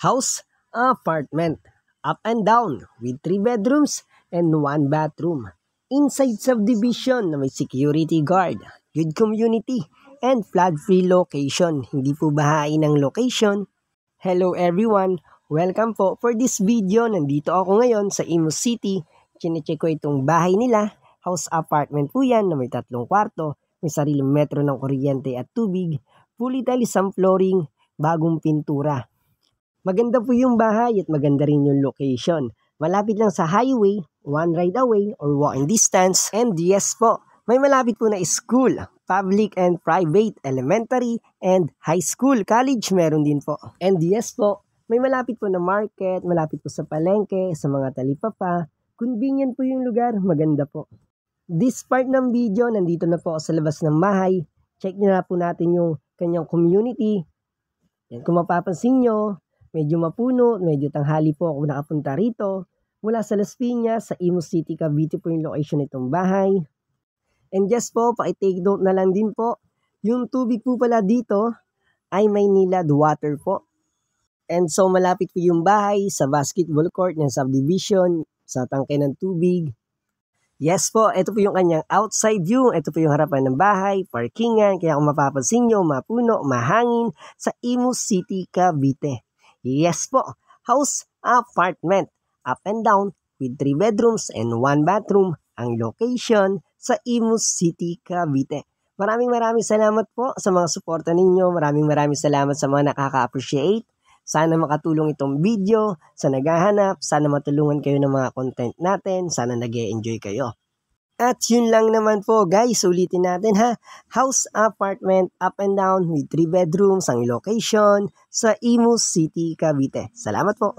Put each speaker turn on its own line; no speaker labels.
House, apartment, up and down with 3 bedrooms and 1 bathroom. Inside subdivision na may security guard, good community, and flood-free location. Hindi po bahain ang location. Hello everyone! Welcome po for this video. Nandito ako ngayon sa Imus City. Chinecheck ko itong bahay nila. House apartment po yan na may 3 kwarto. May sariling metro ng kuryente at tubig. Fully tiles ang flooring, bagong pintura. Maganda po yung bahay at maganda rin yung location. Malapit lang sa highway, 1 ride away or walking distance. And yes po, may malapit po na school, public and private, elementary and high school. College meron din po. And yes po, may malapit po na market, malapit po sa palengke, sa mga talipapa. Convenient po yung lugar, maganda po. This part ng video, nandito na po ako sa labas ng bahay. Check nyo na po natin yung kanyang community. Yan, kung mapapansin nyo, medyo mapuno, medyo tanghali po ako nakapunta rito. Mula sa Las Piñas, sa Imus City, Cavite po yung location nitong bahay. And just po, paki-take note na lang din po, yung tubig po pala dito ay may nilad water po. And so malapit po yung bahay sa basketball court ng subdivision, sa tangke ng tubig. Yes po, ito po yung kanyang outside view. Ito po yung harapan ng bahay, parkingan. Kaya kung mapapansin nyo, mapuno, mahangin sa Imus City, Cavite. Yes po, house, apartment, up and down with 3 bedrooms and 1 bathroom ang location sa Imus City, Cavite. Maraming salamat po sa mga suporta ninyo. Maraming salamat sa mga nakaka-appreciate. Sana makatulong itong video sa naghahanap. Sana matulungan kayo ng mga content natin. Sana nag-e-enjoy kayo. At yun lang naman po guys. Ulitin natin ha. House, apartment, up and down with 3 bedrooms ang location sa Imus City, Cavite. Salamat po.